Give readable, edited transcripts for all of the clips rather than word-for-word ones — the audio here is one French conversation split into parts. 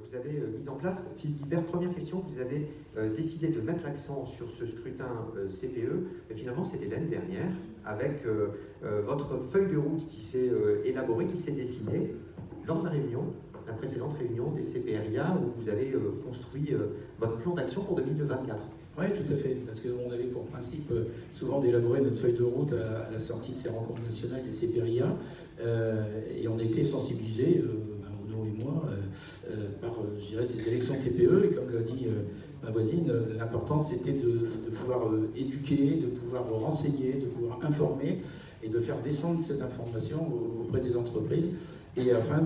Vous avez mis en place. Philippe Guibert, première question, vous avez décidé de mettre l'accent sur ce scrutin CPE, mais finalement c'était l'année dernière, avec votre feuille de route qui s'est élaborée, qui s'est dessinée lors de la précédente réunion des CPRIA, où vous avez construit votre plan d'action pour 2024. Oui, tout à fait, parce qu'on avait pour principe souvent d'élaborer notre feuille de route à la sortie de ces rencontres nationales des CPRIA, et on a été sensibilisés, Ono et moi, par, je dirais, ces élections TPE, et comme l'a dit ma voisine, l'important c'était de pouvoir éduquer, de pouvoir renseigner, de pouvoir informer, et de faire descendre cette information auprès des entreprises, et afin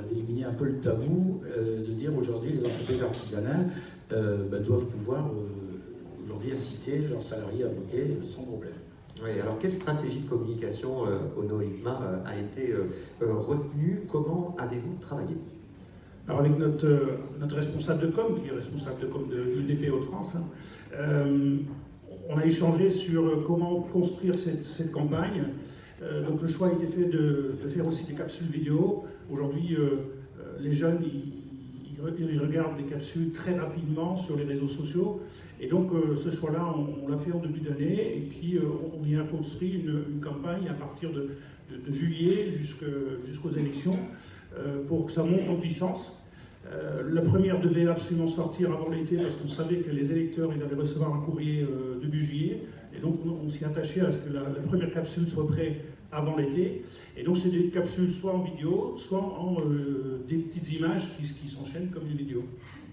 d'éliminer un peu le tabou, de dire aujourd'hui les entreprises artisanales doivent pouvoir aujourd'hui inciter leurs salariés à voter sans problème. Oui, alors quelle stratégie de communication, Ono Hickman, a été retenue? Comment avez-vous travaillé? Alors avec notre responsable de com, qui est responsable de com de l'UDP Hauts-de-France, on a échangé sur comment construire cette campagne. Donc le choix a été fait de faire aussi des capsules vidéo. Aujourd'hui, les jeunes, ils regardent des capsules très rapidement sur les réseaux sociaux. Et donc ce choix-là, on l'a fait en début d'année. Et puis on y a construit une campagne à partir de juillet jusqu'aux élections pour que ça monte en puissance. La première devait absolument sortir avant l'été parce qu'on savait que les électeurs ils allaient recevoir un courrier début juillet. Et donc on s'y attachait à ce que la première capsule soit prête avant l'été. Et donc c'est des capsules soit en vidéo, soit en des petites images qui s'enchaînent comme une vidéo.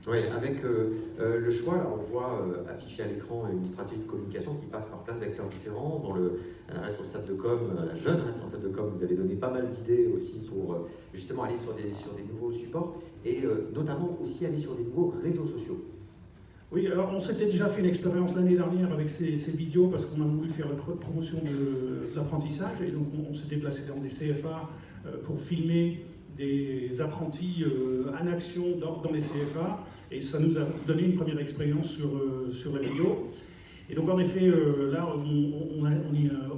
Oui, avec le choix, là, on voit affiché à l'écran une stratégie de communication qui passe par plein de vecteurs différents. Dans la responsable de com, la jeune responsable de com, vous avez donné pas mal d'idées aussi pour justement aller sur des nouveaux supports et notamment aussi aller sur des nouveaux réseaux sociaux. Oui, alors on s'était déjà fait une expérience l'année dernière avec ces vidéos parce qu'on a voulu faire une promotion de l'apprentissage et donc on s'est déplacé dans des CFA pour filmer des apprentis en action dans les CFA et ça nous a donné une première expérience sur la vidéo. Et donc en effet, là on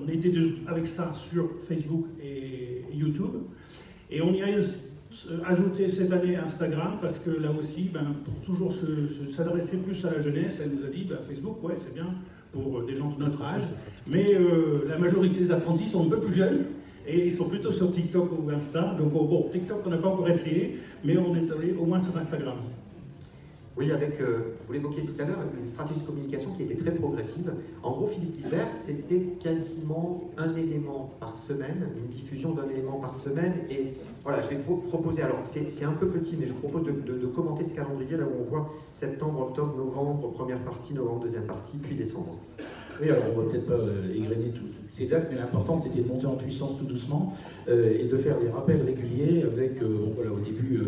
a été avec ça sur Facebook et YouTube et on y a ajouté cette année Instagram parce que là aussi, pour toujours s'adresser plus à la jeunesse, elle nous a dit Facebook, ouais, c'est bien pour des gens de notre âge, mais la majorité des apprentis sont un peu plus jeunes et ils sont plutôt sur TikTok ou Insta. Donc bon, TikTok on n'a pas encore essayé, mais on est allé au moins sur Instagram. Oui, avec, vous l'évoquiez tout à l'heure, une stratégie de communication qui était très progressive. En gros, Philippe Guibert, c'était quasiment un élément par semaine, une diffusion d'un élément par semaine. Et voilà, je vais proposer, alors c'est un peu petit, mais je vous propose de commenter ce calendrier, là où on voit septembre, octobre, novembre, première partie, novembre, deuxième partie, puis décembre. Oui, alors on ne va peut-être pas égrener toutes ces dates, mais l'important c'était de monter en puissance tout doucement et de faire des rappels réguliers avec, au début,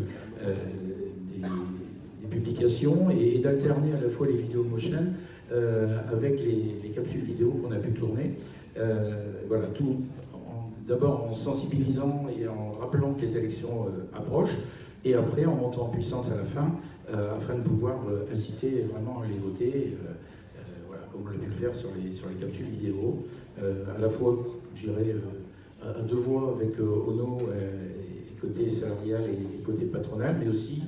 des publications et d'alterner à la fois les vidéos motion avec les capsules vidéo qu'on a pu tourner. Tout d'abord en sensibilisant et en rappelant que les élections approchent, et après en montant en puissance à la fin, afin de pouvoir inciter vraiment à les voter, comme on a pu le faire sur les capsules vidéo, à la fois, je dirais, à deux voix avec Ono, côté salarial et côté patronal, mais aussi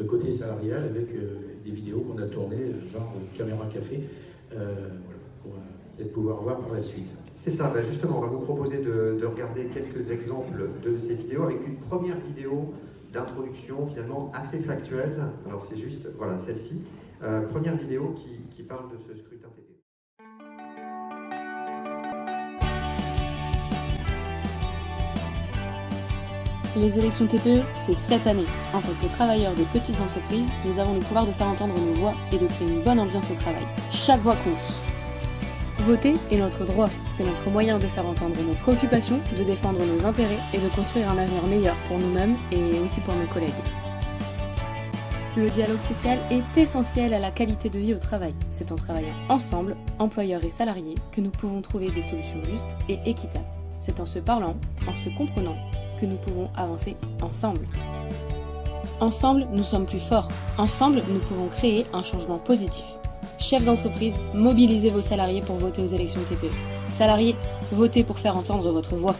côté salarial avec des vidéos qu'on a tournées, genre caméra café, pour peut-être pouvoir voir par la suite. C'est ça, justement, on va vous proposer de regarder quelques exemples de ces vidéos avec une première vidéo d'introduction finalement assez factuelle. Alors c'est juste, voilà, celle-ci. Première vidéo qui parle de ce scrutin TPE. Les élections TPE, c'est cette année. En tant que travailleurs de petites entreprises, nous avons le pouvoir de faire entendre nos voix et de créer une bonne ambiance au travail. Chaque voix compte. Voter est notre droit, c'est notre moyen de faire entendre nos préoccupations, de défendre nos intérêts et de construire un avenir meilleur pour nous-mêmes et aussi pour nos collègues. Le dialogue social est essentiel à la qualité de vie au travail. C'est en travaillant ensemble, employeurs et salariés, que nous pouvons trouver des solutions justes et équitables. C'est en se parlant, en se comprenant, que nous pouvons avancer ensemble. Ensemble, nous sommes plus forts. Ensemble, nous pouvons créer un changement positif. Chefs d'entreprise, mobilisez vos salariés pour voter aux élections TPE. Salariés, Votez pour faire entendre votre voix.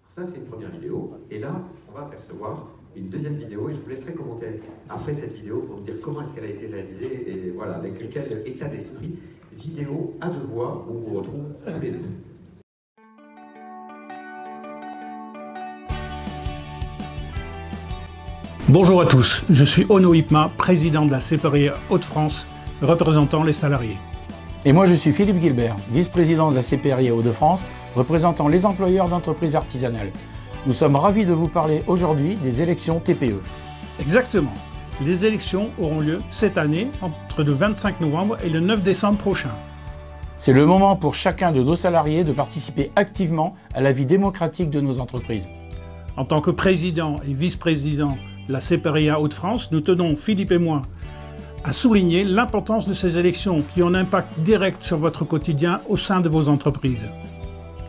Ça, c'est une première vidéo. Et là, on va apercevoir une deuxième vidéo et je vous laisserai commenter après cette vidéo pour me dire comment est-ce qu'elle a été réalisée et voilà, avec quel état d'esprit. Vidéo à 2 voix où on vous retrouve tous les deux. Bonjour à tous, je suis Ono Hipma, président de la CPRIA Hauts-de-France, représentant les salariés. Et moi je suis Philippe Gilbert, vice-président de la CPRIA Hauts-de-France, représentant les employeurs d'entreprises artisanales. Nous sommes ravis de vous parler aujourd'hui des élections TPE. Exactement. Les élections auront lieu cette année, entre le 25 novembre et le 9 décembre prochain. C'est le moment pour chacun de nos salariés de participer activement à la vie démocratique de nos entreprises. En tant que président et vice-président de la CPRIA Hauts-de-France, nous tenons, Philippe et moi, à souligner l'importance de ces élections qui ont un impact direct sur votre quotidien au sein de vos entreprises.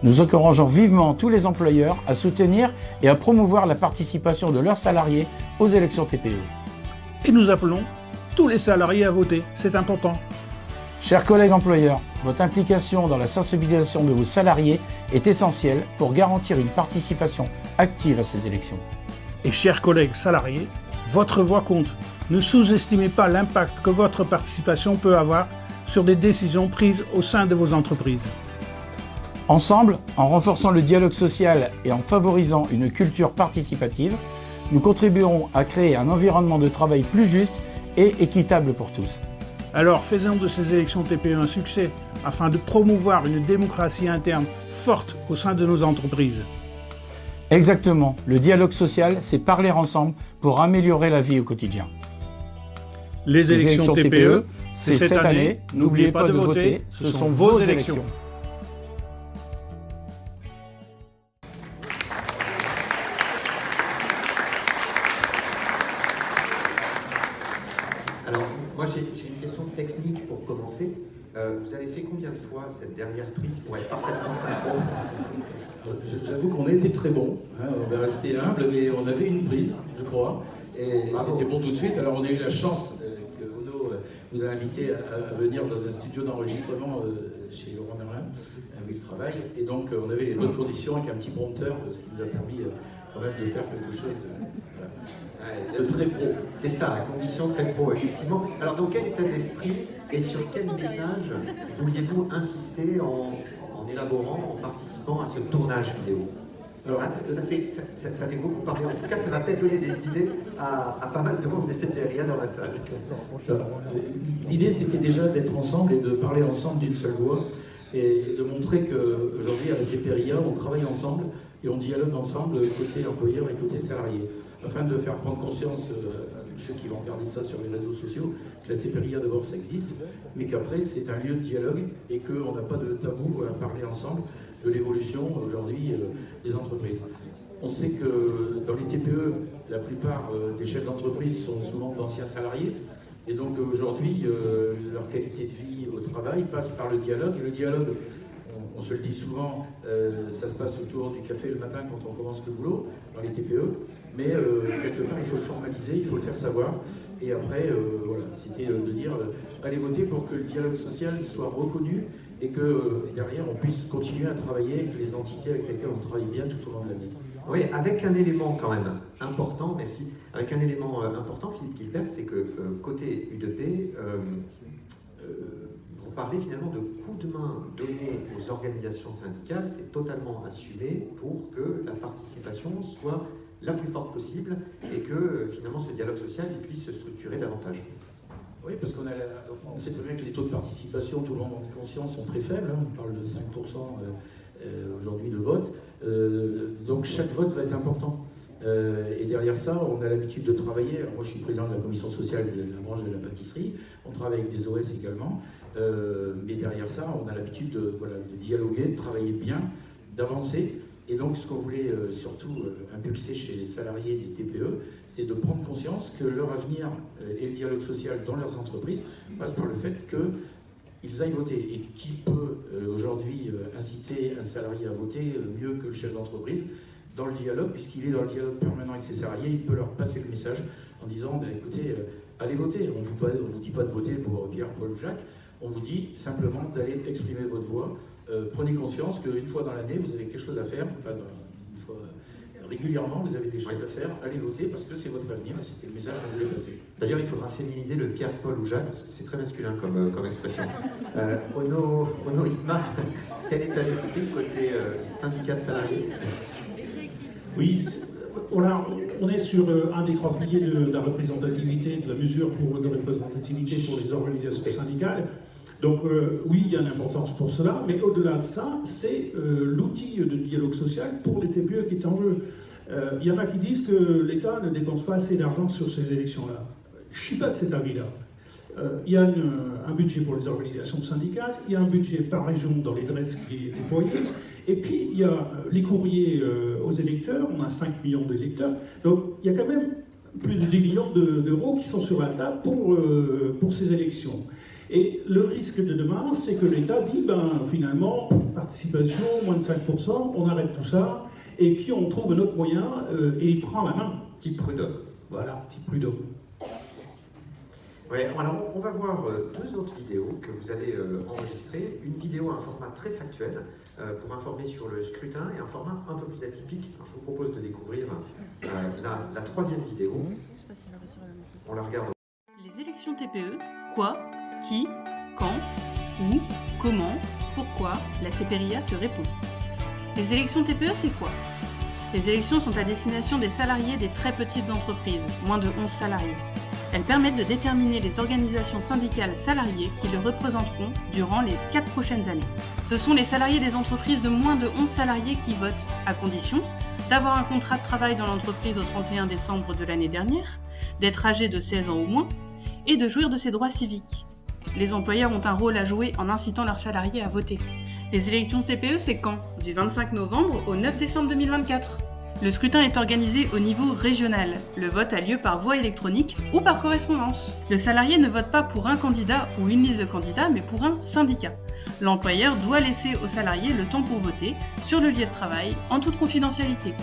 Nous encourageons vivement tous les employeurs à soutenir et à promouvoir la participation de leurs salariés aux élections TPE. Et nous appelons tous les salariés à voter, c'est important. Chers collègues employeurs, votre implication dans la sensibilisation de vos salariés est essentielle pour garantir une participation active à ces élections. Et chers collègues salariés, votre voix compte. Ne sous-estimez pas l'impact que votre participation peut avoir sur des décisions prises au sein de vos entreprises. Ensemble, en renforçant le dialogue social et en favorisant une culture participative, nous contribuerons à créer un environnement de travail plus juste et équitable pour tous. Alors faisons de ces élections TPE un succès afin de promouvoir une démocratie interne forte au sein de nos entreprises. Exactement, le dialogue social, c'est parler ensemble pour améliorer la vie au quotidien. Les élections TPE, c'est cette année, n'oubliez pas de voter, ce sont vos élections. Alors, moi j'ai une question technique pour commencer. Vous avez fait combien de fois cette dernière prise pour être parfaitement synchrone? J'avoue qu'on a été très bons, hein, on va rester humble, mais on a fait une prise, je crois, et c'était bon tout de suite. Alors on a eu la chance que Ono nous a invités à venir dans un studio d'enregistrement chez Laurent Merlin, où il travaille, et donc on avait les bonnes conditions avec un petit prompteur, ce qui nous a permis quand même de faire quelque chose de très pro. C'est ça, à condition très pro, effectivement. Alors dans quel état d'esprit et sur quel message vouliez-vous insister en élaborant, en participant à ce tournage vidéo? Alors, ça fait beaucoup parler. En tout cas, ça va peut-être donner des idées à pas mal de monde des CPRIA dans la salle. L'idée, c'était déjà d'être ensemble et de parler ensemble d'une seule voix et de montrer qu'aujourd'hui, à la CPRIA, on travaille ensemble et on dialogue ensemble côté employeur et côté salarié, afin de faire prendre conscience à tous ceux qui vont regarder ça sur les réseaux sociaux que la CPRIA d'abord ça existe, mais qu'après c'est un lieu de dialogue et qu'on n'a pas de tabou à parler ensemble de l'évolution aujourd'hui des entreprises. On sait que dans les TPE, la plupart des chefs d'entreprise sont souvent d'anciens salariés et donc aujourd'hui leur qualité de vie au travail passe par le dialogue et le dialogue, on se le dit souvent, ça se passe autour du café le matin quand on commence le boulot dans les TPE, mais quelque part il faut le formaliser, il faut le faire savoir, et après voilà, c'était de dire allez voter pour que le dialogue social soit reconnu et que derrière on puisse continuer à travailler avec les entités avec lesquelles on travaille bien tout au long de l'année. Oui, avec un élément quand même important, merci, avec un élément important, Philippe Gilbert, c'est que côté U2P, vous parlez finalement de coups de main donnés aux organisations syndicales, c'est totalement assumé pour que la participation soit la plus forte possible et que finalement ce dialogue social puisse se structurer davantage. Oui, parce on sait très bien que les taux de participation, tout le monde en est conscient, sont très faibles, hein, on parle de 5% aujourd'hui de vote, donc chaque vote va être important. Et derrière ça, on a l'habitude de travailler. Alors moi, je suis président de la commission sociale de la branche de la pâtisserie. On travaille avec des OS également. Mais derrière ça, on a l'habitude de dialoguer, de travailler bien, d'avancer. Et donc, ce qu'on voulait surtout impulser chez les salariés des TPE, c'est de prendre conscience que leur avenir et le dialogue social dans leurs entreprises passe par le fait qu'ils aillent voter. Et qui peut aujourd'hui inciter un salarié à voter mieux que le chef d'entreprise dans le dialogue, puisqu'il est dans le dialogue permanent avec ses salariés, il peut leur passer le message en disant écoutez, allez voter, on ne vous dit pas de voter pour Pierre, Paul ou Jacques, On vous dit simplement d'aller exprimer votre voix. Prenez conscience qu'une fois dans l'année, vous avez quelque chose à faire. Enfin, une fois régulièrement, vous avez des choses à faire. Allez voter parce que c'est votre avenir et c'était le message qu'on voulait passer. D'ailleurs, il faudra féminiser le Pierre, Paul ou Jacques, parce que c'est très masculin comme expression. Ono Hikma, quel état d'esprit côté syndicat de salariés? Oui, on est sur un des 3 piliers de la représentativité, de la mesure de représentativité pour les organisations syndicales. Donc oui, il y a une importance pour cela, mais au-delà de ça, c'est l'outil de dialogue social pour les TPE qui est en jeu. Il y en a qui disent que l'État ne dépense pas assez d'argent sur ces élections-là. Je ne suis pas de cet avis-là. Il y a un budget pour les organisations syndicales, il y a un budget par région dans les DRETS qui est déployé, et puis il y a les courriers aux électeurs, on a 5 millions d'électeurs, donc il y a quand même plus de 10 millions d'euros qui sont sur la table pour ces élections. Et le risque de demain, c'est que l'État dit, finalement, participation, moins de 5%, on arrête tout ça, et puis on trouve un autre moyen, et il prend la main. Type Prud'homme. Voilà, type Prud'homme. Oui, alors on va voir 2 autres vidéos que vous avez enregistrées. Une vidéo à un format très factuel pour informer sur le scrutin et un format un peu plus atypique. Alors, je vous propose de découvrir la 3e vidéo. On la regarde. Les élections TPE, quoi, qui, quand, où, comment, pourquoi, la CPRIA te répond. Les élections TPE, c'est quoi? Les élections sont à destination des salariés des très petites entreprises, moins de 11 salariés. Elles permettent de déterminer les organisations syndicales salariées qui le représenteront durant les 4 prochaines années. Ce sont les salariés des entreprises de moins de 11 salariés qui votent, à condition d'avoir un contrat de travail dans l'entreprise au 31 décembre de l'année dernière, d'être âgé de 16 ans ou moins, et de jouir de ses droits civiques. Les employeurs ont un rôle à jouer en incitant leurs salariés à voter. Les élections TPE, c'est quand? Du 25 novembre au 9 décembre 2024. Le scrutin est organisé au niveau régional. Le vote a lieu par voie électronique ou par correspondance. Le salarié ne vote pas pour un candidat ou une liste de candidats, mais pour un syndicat. L'employeur doit laisser au salarié le temps pour voter sur le lieu de travail en toute confidentialité.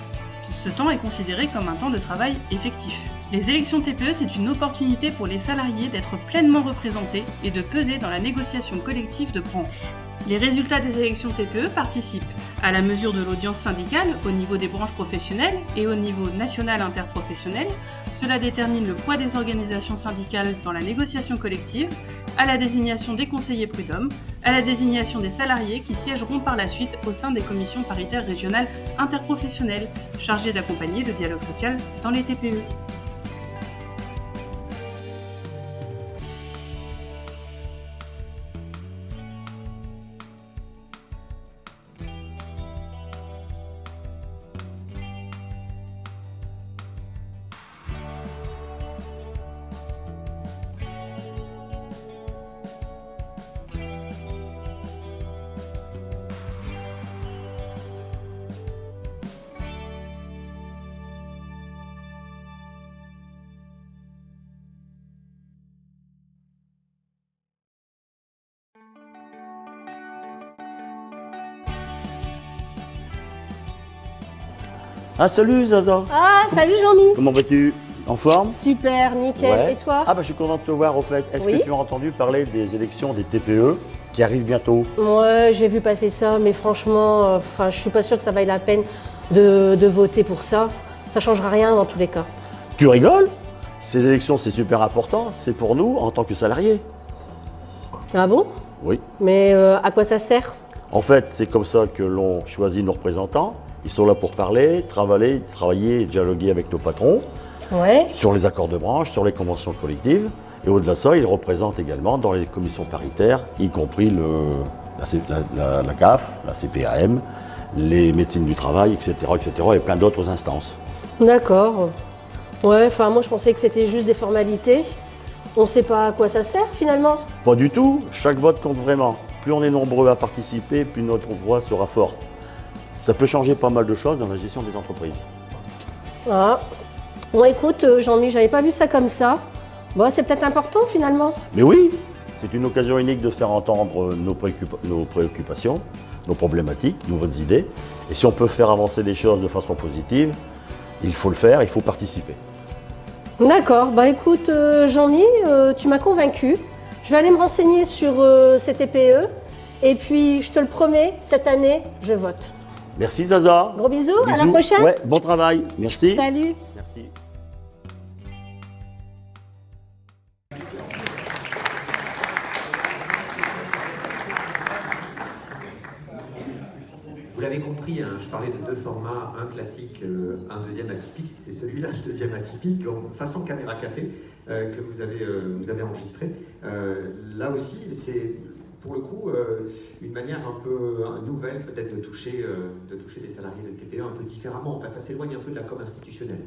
Ce temps est considéré comme un temps de travail effectif. Les élections TPE, c'est une opportunité pour les salariés d'être pleinement représentés et de peser dans la négociation collective de branche. Les résultats des élections TPE participent à la mesure de l'audience syndicale au niveau des branches professionnelles et au niveau national interprofessionnel. Cela détermine le poids des organisations syndicales dans la négociation collective, à la désignation des conseillers prud'hommes, à la désignation des salariés qui siégeront par la suite au sein des commissions paritaires régionales interprofessionnelles, chargées d'accompagner le dialogue social dans les TPE. Ah salut Zaza. Ah, salut Jean-Mi. Comment vas-tu? En forme? Super, nickel. Ouais. Et toi? Ah bah je suis content de te voir au fait. Est-ce Oui. que tu as entendu parler des élections des TPE qui arrivent bientôt? Ouais, j'ai vu passer ça, mais franchement, je suis pas sûre que ça vaille la peine de voter pour ça. Ça changera rien dans tous les cas. Tu rigoles? Ces élections c'est super important, c'est pour nous en tant que salariés. Ah bon? Oui. Mais à quoi ça sert? En fait c'est comme ça que l'on choisit nos représentants. Ils sont là pour parler, travailler et dialoguer avec nos patrons Ouais. sur les accords de branche, sur les conventions collectives. Et au-delà de ça, ils représentent également dans les commissions paritaires, y compris la CAF, la CPAM, les médecines du travail, etc., et plein d'autres instances. D'accord. Ouais, moi je pensais que c'était juste des formalités. On sait pas à quoi ça sert finalement. Pas du tout, chaque vote compte vraiment. Plus on est nombreux à participer, plus notre voix sera forte. Ça peut changer pas mal de choses dans la gestion des entreprises. Ah. Bon écoute, Jean-Mi, j'avais pas vu ça comme ça. Bon, c'est peut-être important finalement. Mais oui, c'est une occasion unique de faire entendre nos préoccupations, nos problématiques, nos bonnes idées. Et si on peut faire avancer les choses de façon positive, il faut le faire, il faut participer. D'accord, bah écoute Jean-Mi, tu m'as convaincu. Je vais aller me renseigner sur ces TPE. Et puis, je te le promets, cette année, je vote. Merci Zaza. Gros bisous, à la Bisous. prochaine. Ouais, bon travail. Merci. Salut. Merci. Vous l'avez compris, hein, je parlais de deux formats, un classique, un deuxième atypique. C'est celui-là, le deuxième atypique, en façon caméra café, que vous avez enregistré. Là aussi, c'est pour le coup une manière un peu nouvelle peut-être de toucher des salariés de TPE un peu différemment. Enfin, ça s'éloigne un peu de la com institutionnelle.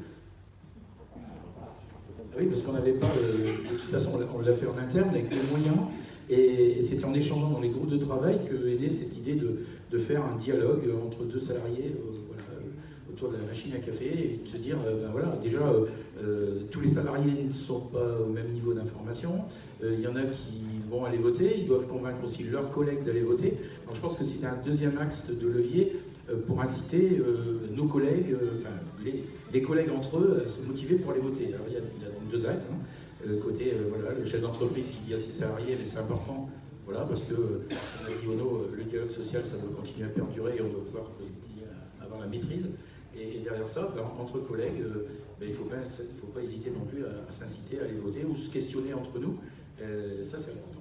Oui, parce qu'on n'avait pas, de toute façon, on l'a fait en interne avec des moyens, et c'est en échangeant dans les groupes de travail qu'est née cette idée de faire un dialogue entre deux salariés voilà, autour de la machine à café, et de se dire, ben voilà, déjà, tous les salariés ne sont pas au même niveau d'information, il y en a qui vont aller voter, ils doivent convaincre aussi leurs collègues d'aller voter, donc je pense que c'était un deuxième axe de levier pour inciter nos collègues, enfin les collègues entre eux, à se motiver pour aller voter. Alors, il y a donc deux axes. Côté, voilà, le chef d'entreprise qui dit à ses salariés, mais c'est important, voilà, parce que, on a dit Ono, le dialogue social, ça doit continuer à perdurer et on doit pouvoir avoir la maîtrise. Et derrière ça, ben, entre collègues, ben, il ne faut pas hésiter non plus à s'inciter à aller voter ou se questionner entre nous. Ça, c'est important.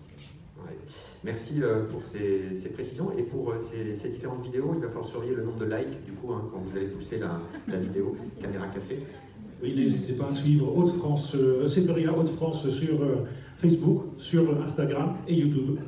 Ouais. Merci pour ces précisions et pour ces différentes vidéos. Il va falloir surveiller le nombre de likes du coup quand vous allez pousser la vidéo Caméra Café. Oui, n'hésitez pas à suivre Hauts-de-France, CPRIA Hauts-de-France sur Facebook, sur Instagram et YouTube.